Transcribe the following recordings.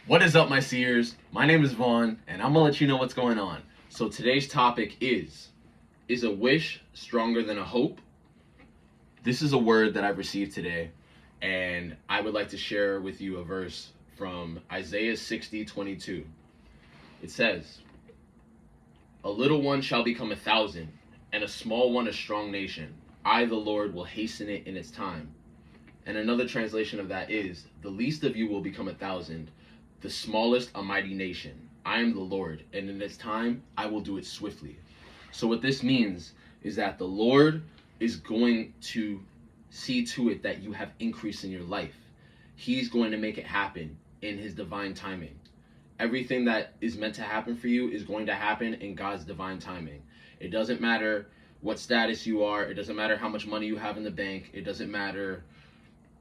What is up, my seers? My name is Vaughn, and I'm gonna let you know what's going on. So today's topic is a wish stronger than a hope? This is a word that I've received today, and I would like to share with you a verse from Isaiah 60:22. It says, "A little one shall become 1,000, and a small one a strong nation. I, the Lord, will hasten it in its time." And another translation of that is, "The least of you will become 1,000, the smallest a mighty nation. I am the Lord, and in its time I will do it swiftly." So what this means is that the Lord is going to see to it that you have increase in your life. He's going to make it happen in his divine timing. Everything that is meant to happen for you is going to happen in God's divine timing. It doesn't matter what status you are. It doesn't matter how much money you have in the bank. It doesn't matter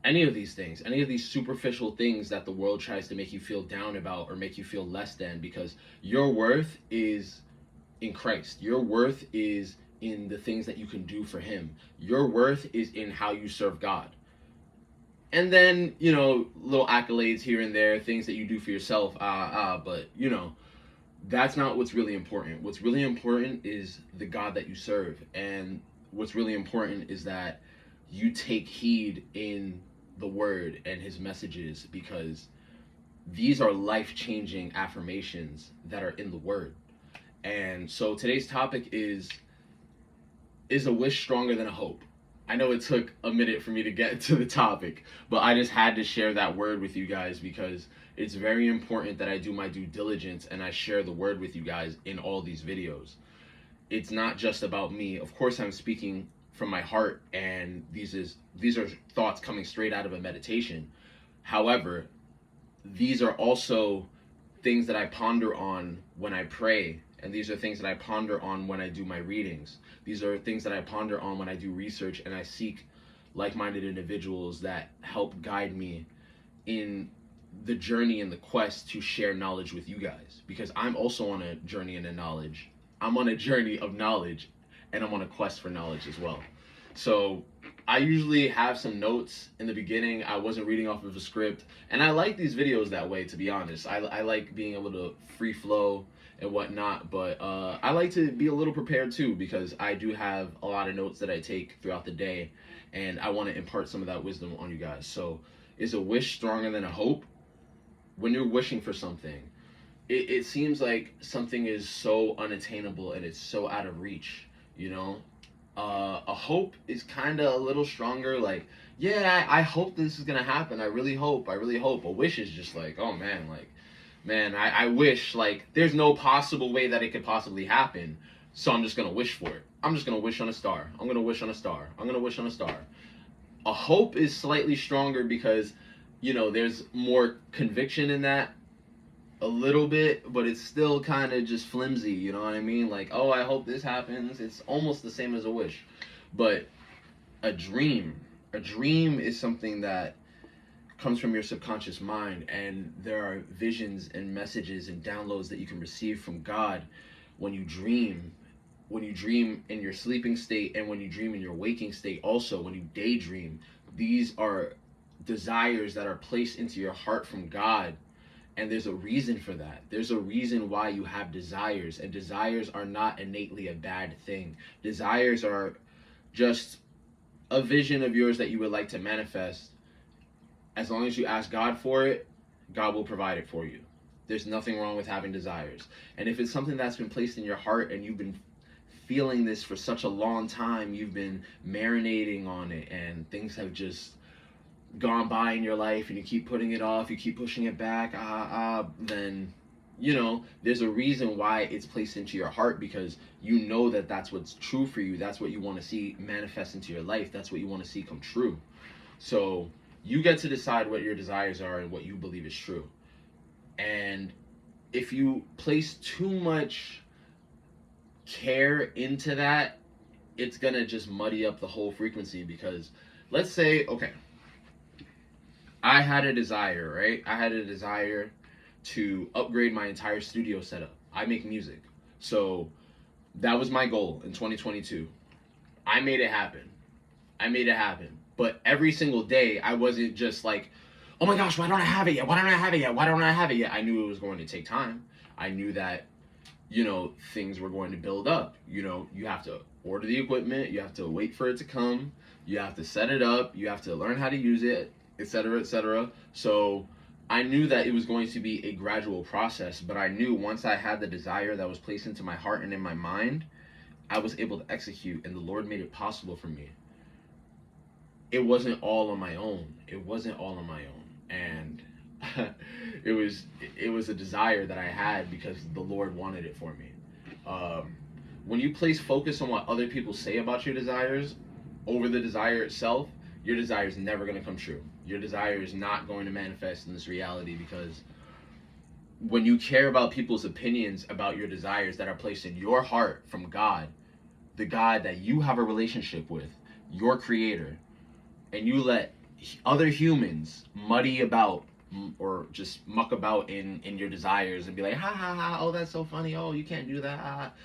any of these things, any of these superficial things that the world tries to make you feel down about or make you feel less than, because your worth is in Christ. Your worth is in the things that you can do for him. Your worth is in how you serve God. And then, little accolades here and there, things that you do for yourself, but that's not what's really important. What's really important is the God that you serve. And what's really important is that you take heed in the word and his messages, because these are life-changing affirmations that are in the word. And so today's topic is a wish stronger than a hope? I know it took a minute for me to get to the topic, but I just had to share that word with you guys because it's very important that I do my due diligence and I share the word with you guys in all these videos. It's not just about me. Of course, I'm speaking from my heart, and these are thoughts coming straight out of a meditation. However, these are also things that I ponder on when I pray, and these are things that I ponder on when I do my readings. These are things that I ponder on when I do research and I seek like-minded individuals that help guide me in the journey and the quest to share knowledge with you guys, because I'm also on a journey and a knowledge. I'm on a journey of knowledge, and I'm on a quest for knowledge as well. So I usually have some notes in the beginning. I wasn't reading off of a script, and I like these videos that way, to be honest. I like being able to free flow and whatnot, but I like to be a little prepared too, because I do have a lot of notes that I take throughout the day, and I want to impart some of that wisdom on you guys. So is a wish stronger than a hope? When you're wishing for something, it seems like something is so unattainable and it's so out of reach, you know? A hope is kind of a little stronger. Like, yeah, I hope this is gonna happen. I really hope. I really hope. A wish is just like, oh man, I wish, like, there's no possible way that it could possibly happen. So I'm just gonna wish for it. I'm just gonna wish on a star. I'm gonna wish on a star. I'm gonna wish on a star. A hope is slightly stronger because, there's more conviction in that, a little bit, but it's still kind of just flimsy, you know what I mean? Like, oh, I hope this happens. It's almost the same as a wish. But a dream, a dream is something that comes from your subconscious mind, and there are visions and messages and downloads that you can receive from God when you dream. When you dream in your sleeping state, and when you dream in your waking state, also when you daydream, these are desires that are placed into your heart from God. And there's a reason for that. There's a reason why you have desires, and desires are not innately a bad thing. Desires are just a vision of yours that you would like to manifest. As long as you ask God for it, God will provide it for you. There's nothing wrong with having desires. And if it's something that's been placed in your heart and you've been feeling this for such a long time, you've been marinating on it, and things have just gone by in your life and you keep putting it off, you keep pushing it back, then there's a reason why it's placed into your heart, because you know that that's what's true for you. That's what you want to see manifest into your life. That's what you want to see come true. So you get to decide what your desires are and what you believe is true. And if you place too much care into that, it's gonna just muddy up the whole frequency. Because let's say, okay, I had a desire, right? I had a desire to upgrade my entire studio setup. I make music. So that was my goal in 2022. I made it happen. I made it happen. But every single day, I wasn't just like, oh my gosh, why don't I have it yet? Why don't I have it yet? Why don't I have it yet? I knew it was going to take time. I knew that, things were going to build up. You have to order the equipment, you have to wait for it to come, you have to set it up, you have to learn how to use it, etc., etc. So I knew that it was going to be a gradual process, but I knew once I had the desire that was placed into my heart and in my mind, I was able to execute, and the Lord made it possible for me. It wasn't all on my own. It wasn't all on my own. And it was a desire that I had because the Lord wanted it for me. When you place focus on what other people say about your desires over the desire itself, your desire is never going to come true. Your desire is not going to manifest in this reality, because when you care about people's opinions about your desires that are placed in your heart from God, the God that you have a relationship with, your creator, and you let other humans muddy about or just muck about in your desires and be like, ha ha ha, oh that's so funny, oh you can't do that,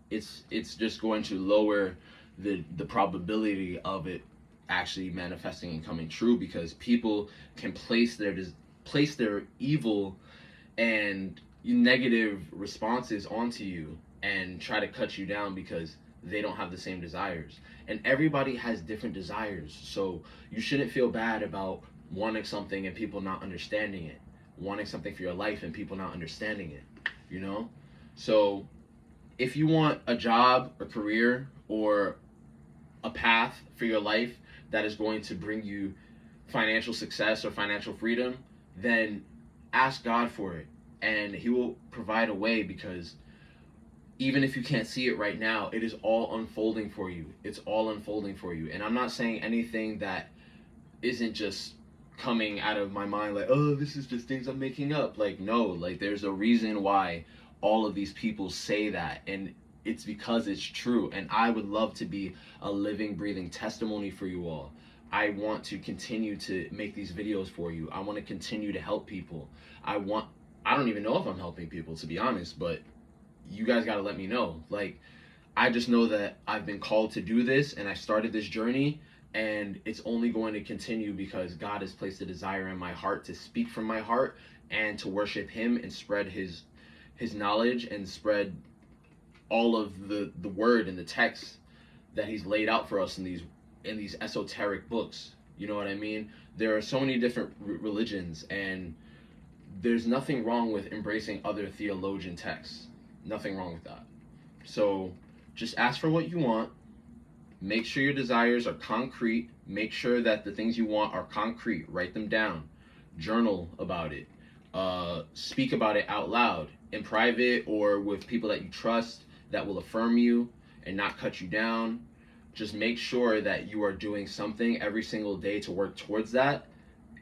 it's just going to lower the probability of it actually manifesting and coming true, because people can place their evil and negative responses onto you and try to cut you down because they don't have the same desires. And everybody has different desires, so you shouldn't feel bad about wanting something and people not understanding it, wanting something for your life and people not understanding it. So if you want a job, a career, or a path for your life that is going to bring you financial success or financial freedom, then ask God for it, and he will provide a way, because even if you can't see it right now, it is all unfolding for you. It's all unfolding for you. And I'm not saying anything that isn't just coming out of my mind like, oh, this is just things I'm making up. Like, no, like there's a reason why all of these people say that, and it's because it's true. And I would love to be a living, breathing testimony for you all. I want to continue to make these videos for you. I want to continue to help people. I don't even know if I'm helping people, to be honest, but you guys got to let me know. Like, I just know that I've been called to do this, and I started this journey, and it's only going to continue because God has placed a desire in my heart to speak from my heart and to worship him and spread his knowledge and spread all of the word and the text that he's laid out for us in these esoteric books. You know what I mean? There are so many different religions, and there's nothing wrong with embracing other theologian texts. Nothing wrong with that. So just ask for what you want. Make sure your desires are concrete. Make sure that the things you want are concrete. Write them down. Journal about it. Speak about it out loud, in private or with people that you trust that will affirm you and not cut you down. Just make sure that you are doing something every single day to work towards that,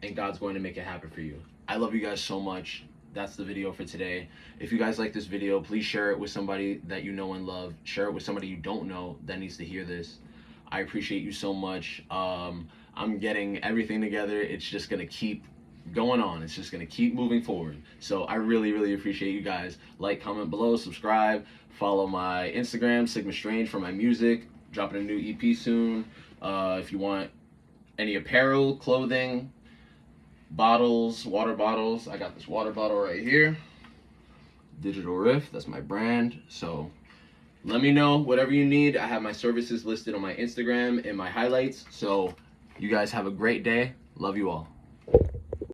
and God's going to make it happen for you. I love you guys so much. That's the video for today. If you guys like this video, please share it with somebody that you know and love. Share it with somebody you don't know that needs to hear this. I appreciate you so much. I'm getting everything together. It's just gonna keep going on. It's just gonna keep moving forward. So I really, really appreciate you guys. Like, comment below, subscribe, follow my Instagram, Sigma Strange, for my music. Dropping a new EP soon. If you want any apparel, clothing, bottles, water bottles, I got this water bottle right here. Digital Riff, that's my brand. So let me know whatever you need. I have my services listed on my Instagram and my highlights. So you guys have a great day. Love you all.